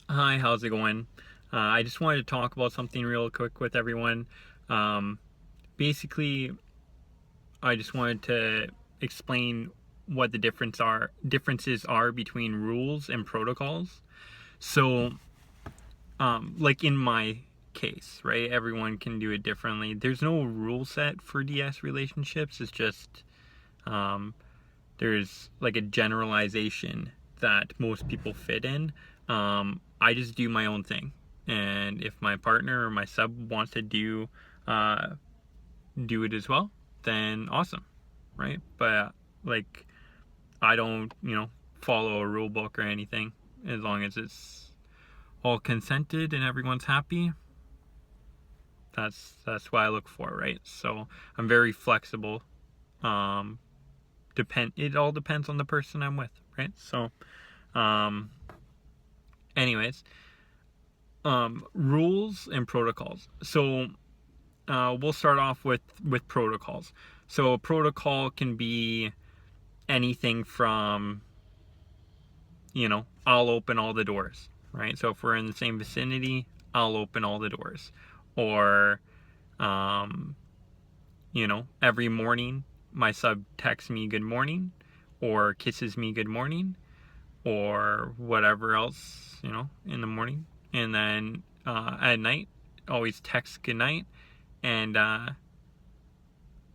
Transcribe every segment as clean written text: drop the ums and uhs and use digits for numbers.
Hi, how's it going? I just wanted to talk about something real quick with everyone. Um, Basically, I just wanted to explain what the differences are between rules and protocols. So, like in my case, right? Everyone can do it differently. There's no rule set for DS relationships. It's just um, there's like a generalization that most people fit in. I just do my own thing, and if my partner or my sub wants to uh, do it as well, then awesome, right? But like, I don't, follow a rule book or anything. As long as it's all consented and everyone's happy, that's what I look for, right? So I'm very flexible. Um, it all depends on the person I'm with, right? So um, anyways, rules and protocols. So we'll start off with protocols. So a protocol can be anything from I'll open all the doors, right? So if we're in the same vicinity, I'll open all the doors, or um, every morning my sub texts me good morning, or kisses me good morning, or whatever else, in the morning. And then at night, always text good night, and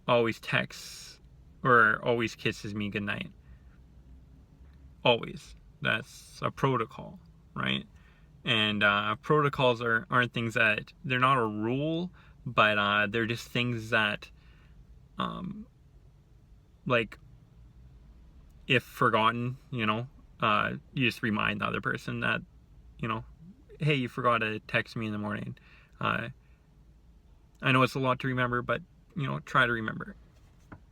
always texts or always kisses me good night. Always. That's a protocol, right? And protocols aren't things that, they're not a rule, but they're just things that, um, like, if forgotten, you just remind the other person that, you know, hey, you forgot to text me in the morning. Uh, I know it's a lot to remember, but try to remember,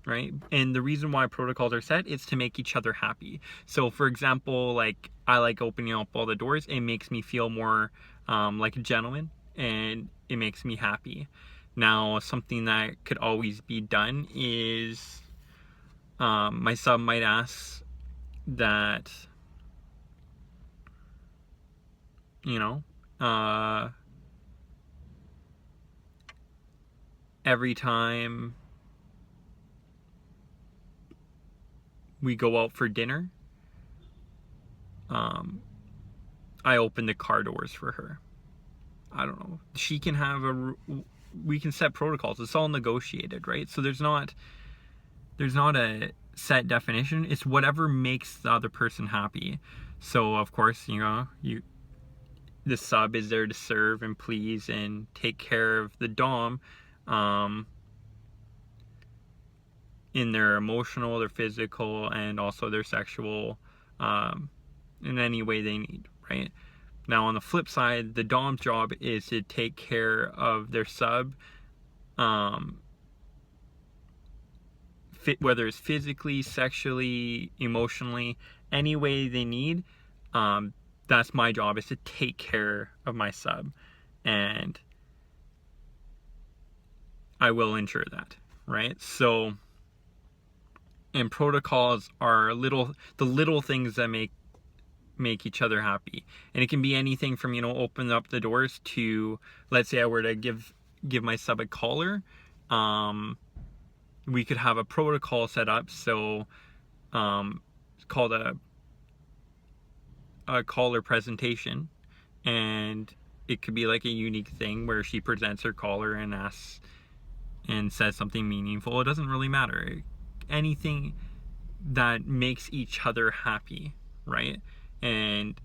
right? And the reason why protocols are set is to make each other happy. So, for example, like I like opening up all the doors. It makes me feel more like a gentleman, and it makes me happy. Now, something that could always be done is my sub might ask that you know uh, every time we go out for dinner, um, I open the car doors for her. I don't know. She can have we can set protocols. It's all negotiated, right? So there's not a set definition. It's whatever makes the other person happy. So of course, the sub is there to serve and please and take care of the dom, um, in their emotional, their physical, and also their sexual, um, in any way they need, right? Now, on the flip side, the dom's job is to take care of their sub, um, whether it's physically, sexually, emotionally, any way they need. Um, that's my job, is to take care of my sub, and I will ensure that, right? So, and protocols are the little things that make each other happy, and it can be anything from open up the doors to, let's say I were to give my sub a collar. Um, we could have a protocol set up, so it's called a collar presentation, and it could be like a unique thing where she presents her collar and asks and says something meaningful. It doesn't really matter. Anything that makes each other happy, right? And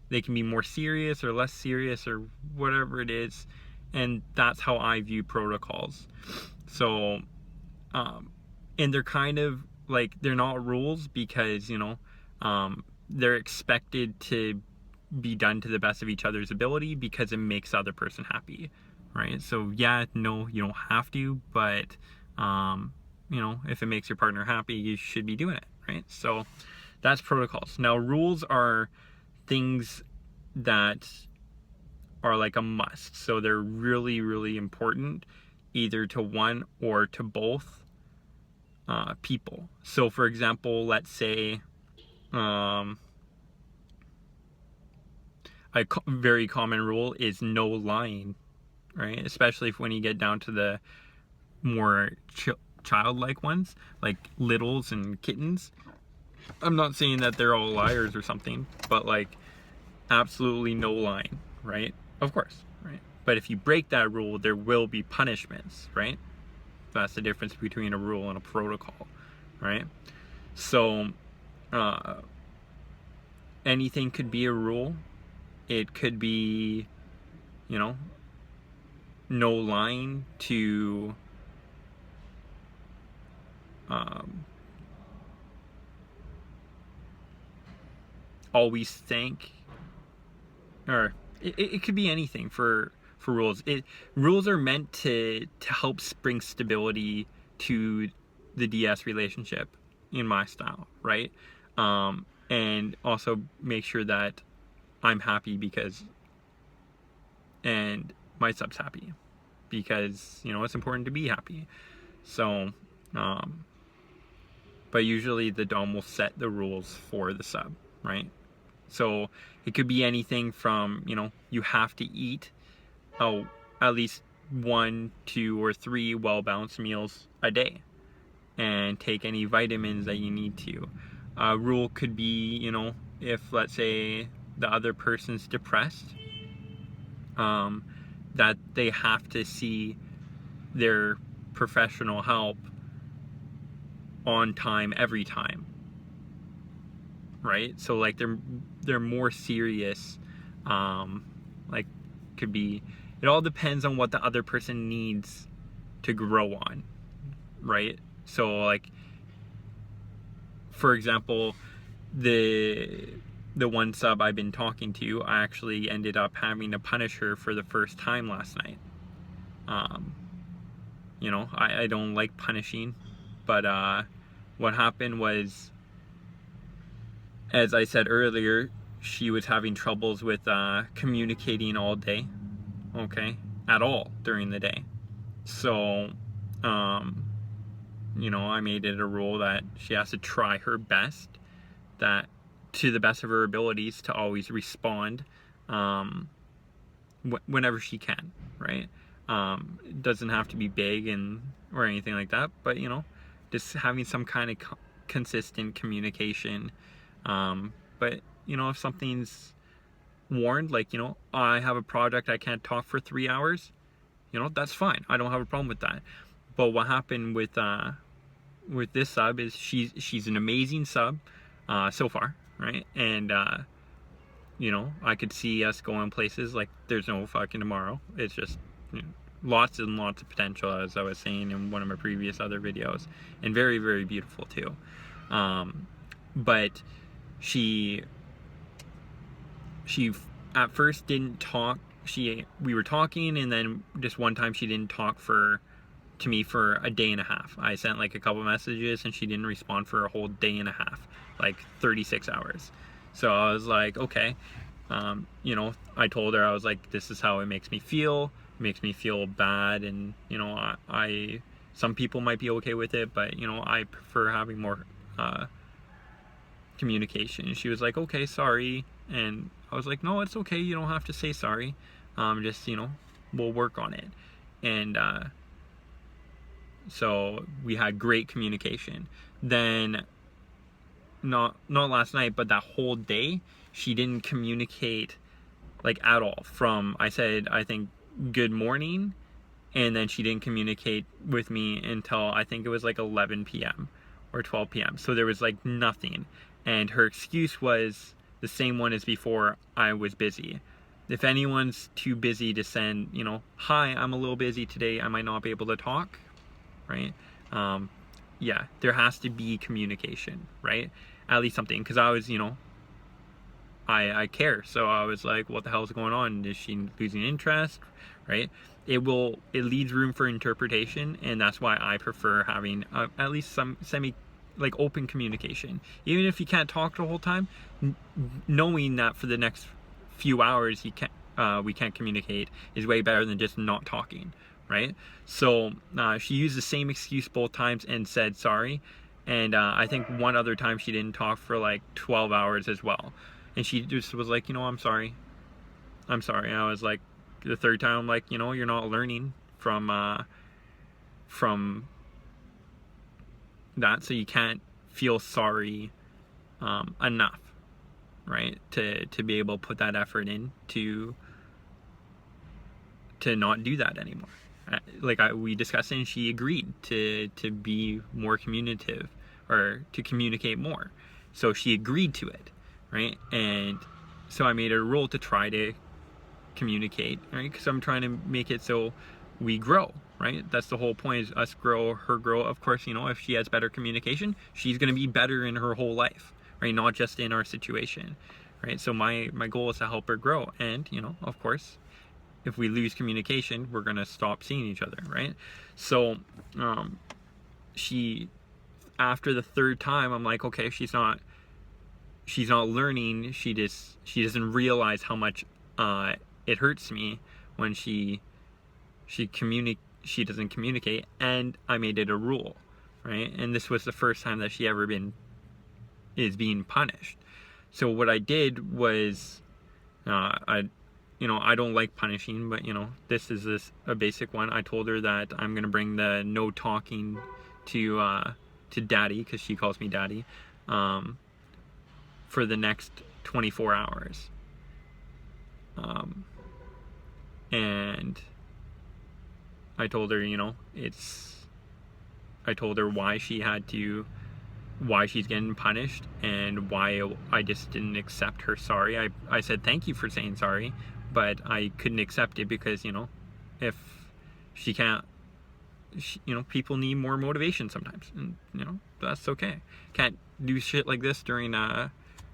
they can be more serious or less serious or whatever it is, and that's how I view protocols. So, um, and they're kind of like, they're not rules because they're expected to be done to the best of each other's ability because it makes the other person happy, right? So yeah, no, you don't have to, but if it makes your partner happy, you should be doing it, right? So that's protocols. Now, rules are things that are like a must. So they're really, really important, either to one or to both people. So, for example, let's say um, very common rule is no lying, right? Especially when you get down to the more childlike ones, like littles and kittens. I'm not saying that they're all liars or something, but like absolutely no lying, right? Of course, right? But if you break that rule, there will be punishments, right? That's the difference between a rule and a protocol, right? So anything could be a rule. It could be, you know, no lying to always thank, or it could be anything for rules. Rules are meant to help bring stability to the DS relationship in my style, right? And also make sure that I'm happy and my sub's happy, because it's important to be happy. So but usually the dom will set the rules for the sub, right? So it could be anything from, you have to eat at least 1, 2, or 3 well-balanced meals a day and take any vitamins that you need to. Rule could be, if let's say the other person's depressed, that they have to see their professional help on time every time, right? So like they're more serious. Like could be, it all depends on what the other person needs to grow on, right? So like, for example, the one sub I've been talking to, I actually ended up having to punish her for the first time last night. I don't like punishing, but what happened was, as I said earlier, she was having troubles with communicating all day, okay, at all during the day. So, I made it a rule that she has to try her best, that to the best of her abilities, to always respond whenever she can, right? It doesn't have to be big or anything like that, but just having some kind of consistent communication. But if something's warned, like I have a project, I can't talk for 3 hours, that's fine. I don't have a problem with that. But what happened with this sub is she's an amazing sub so far, right? And I could see us going places like there's no fucking tomorrow. It's just lots and lots of potential, as I was saying in one of my previous other videos, and very, very beautiful too. But she at first didn't talk. We were talking, and then just one time she didn't talk to me for a day and a half. I sent like a couple messages and she didn't respond for a whole day and a half, like 36 hours. So I was like, okay. I told her, I was like, this is how it makes me feel. It makes me feel bad, and I some people might be okay with it, but I prefer having more communication. And she was like, okay, sorry. And I was like, no, it's okay, you don't have to say sorry. Just we'll work on it. And so we had great communication. Then not last night, but that whole day she didn't communicate like at all. From I said, I think, good morning, and then she didn't communicate with me until I think it was like 11 p.m. or 12 p.m. So there was like nothing, and her excuse was the same one as before: I was busy. If anyone's too busy to send, hi, I'm a little busy today, I might not be able to talk, right? Yeah, there has to be communication, right? At least something, because I was, I care. So I was like, what the hell is going on? Is she losing interest, right? It leaves room for interpretation, and that's why I prefer having at least some open communication. Even if you can't talk the whole time, knowing that for the next few hours we can't communicate is way better than just not talking, right? So she used the same excuse both times and said sorry. And I think one other time she didn't talk for like 12 hours as well. And she just was like, I'm sorry. I'm sorry. I was like, the third time, I'm like, you're not learning from that, so you can't feel sorry enough, right? To be able to put that effort in to not do that anymore. We discussed it, and she agreed to be more communicative, or to communicate more. So she agreed to it, right? And so I made it a rule to try to communicate, right? Because I'm trying to make it so we grow, right? That's the whole point, is us grow, her grow. Of course, if she has better communication, she's going to be better in her whole life, right? Not just in our situation, right? So my goal is to help her grow. And, of course, if we lose communication, we're going to stop seeing each other, right? So she, after the third time, I'm like, okay, she's not learning. She doesn't realize how much it hurts me when she doesn't communicate. And I made it a rule, right? And this was the first time that she ever is being punished. So what I did was, I don't like punishing, but this is a basic one. I told her that I'm gonna bring the no talking to daddy, because she calls me daddy, for the next 24 hours. And I told her, I told her why she's getting punished, and why I just didn't accept her sorry. I said thank you for saying sorry, but I couldn't accept it, because if she can't, people need more motivation sometimes, and that's okay. Can't do shit like this during a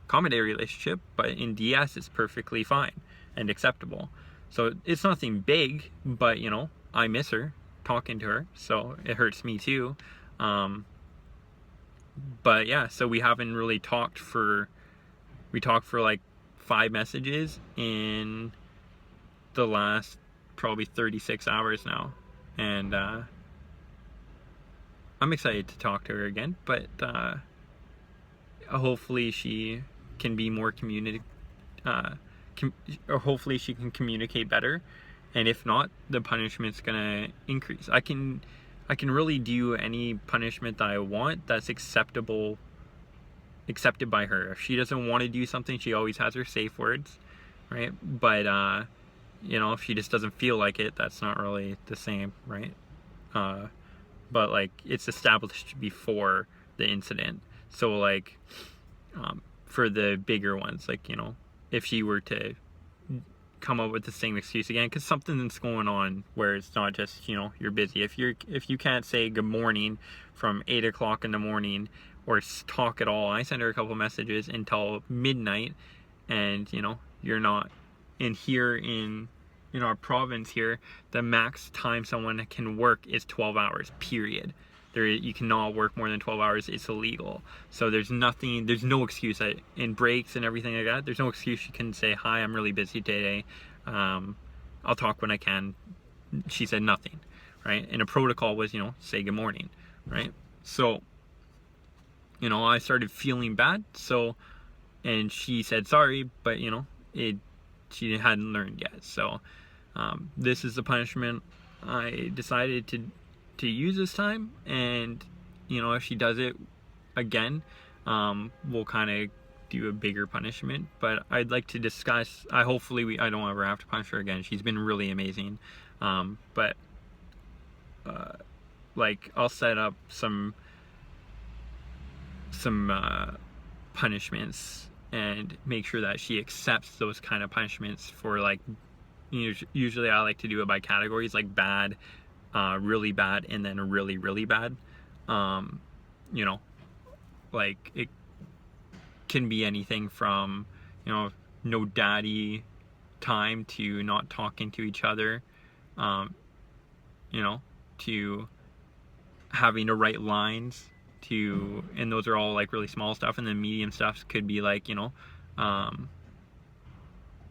comedy relationship, but in DS it's perfectly fine and acceptable. So it's nothing big, but I miss her, talking to her, so it hurts me too. But yeah, so we haven't really talked for like 5 messages in the last probably 36 hours now, and I'm excited to talk to her again, but hopefully she can be more or hopefully she can communicate better. And if not, the punishment's gonna increase. I can really do any punishment that I want that's accepted by her. If she doesn't want to do something, she always has her safe words, right? But if she just doesn't feel like it, that's not really the same, right? But like, it's established before the incident. So like, for the bigger ones, like, if she were to come up with the same excuse again, because something's going on where it's not just you're busy. If you can't say good morning from 8 o'clock in the morning, or talk at all, I send her a couple messages until midnight, and you're not in our province here, the max time someone can work is 12 hours, period. You cannot work more than 12 hours. It's illegal. So there's no excuse in breaks and everything like that. There's no excuse. You can say, hi, I'm really busy today. I'll talk when I can. She said nothing, right? And a protocol was, say good morning, right? So, I started feeling bad. So, and she said sorry, but she hadn't learned yet. So, this is the punishment I decided to use this time. And if she does it again, we'll kind of do a bigger punishment. But I'd like to discuss, I don't ever have to punish her again. She's been really amazing. But like, I'll set up some punishments and make sure that she accepts those kind of punishments. For like, usually I like to do it by categories, like bad, really bad, and then really, really bad. Like, it can be anything from no daddy time to not talking to each other, to having to write lines, and those are all like really small stuff. And then medium stuff could be like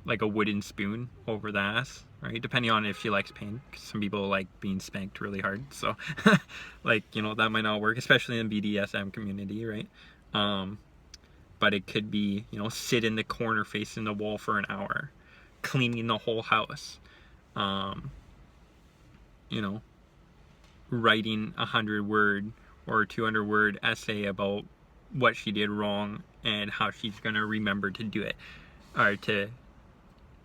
like a wooden spoon over the ass, right? Depending on if she likes pain, because some people like being spanked really hard. So like, that might not work, especially in the BDSM community, right? But it could be, sit in the corner facing the wall for an hour, cleaning the whole house, you know, writing 100-word or 200-word essay about what she did wrong and how she's gonna remember to do it, or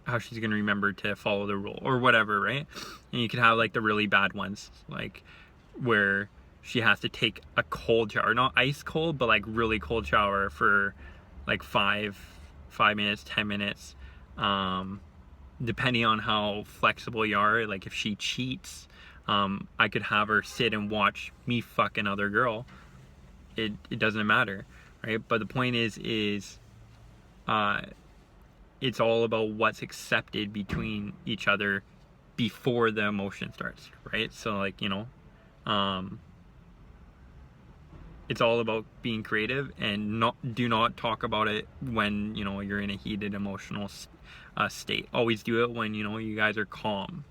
how she's gonna remember to follow the rule or whatever, right? And you could have like the really bad ones, like where she has to take a cold shower, not ice cold, but like really cold shower for like 5 minutes, 10 minutes, depending on how flexible you are. Like if she cheats, I could have her sit and watch me fuck another girl. It doesn't matter, right? But the point is it's all about what's accepted between each other before the emotion starts, right? So like, you know, it's all about being creative, and do not talk about it when, you know, you're in a heated emotional state. Always do it when, you know, you guys are calm,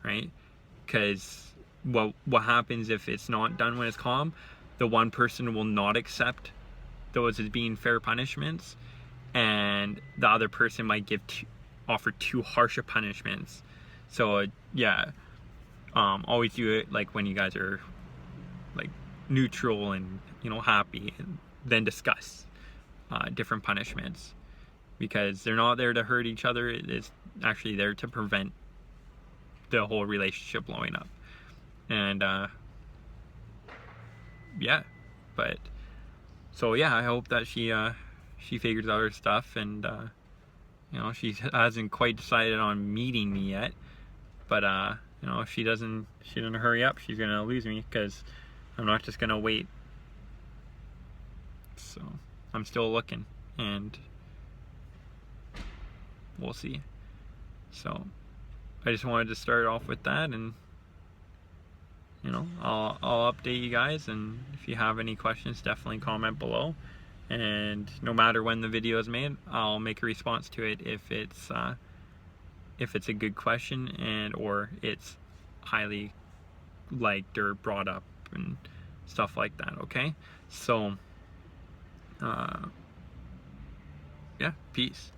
right? Because what happens if it's not done when it's calm? The one person will not accept those as being fair punishments, and the other person might offer too harsh of punishments. So yeah, always do it like when you guys are like neutral and, you know, happy, and then discuss different punishments, because they're not there to hurt each other. It's actually there to prevent the whole relationship blowing up. And yeah, but so yeah, I hope that she figures out her stuff, and you know, she hasn't quite decided on meeting me yet, but you know, if she doesn't hurry up, she's gonna lose me, because I'm not just gonna wait. So I'm still looking, and we'll see. So I just wanted to start off with that, and you know, I'll update you guys, and if you have any questions, definitely comment below. And no matter when the video is made, I'll make a response to it if it's a good question, and or it's highly liked or brought up and stuff like that. Okay, so yeah, peace.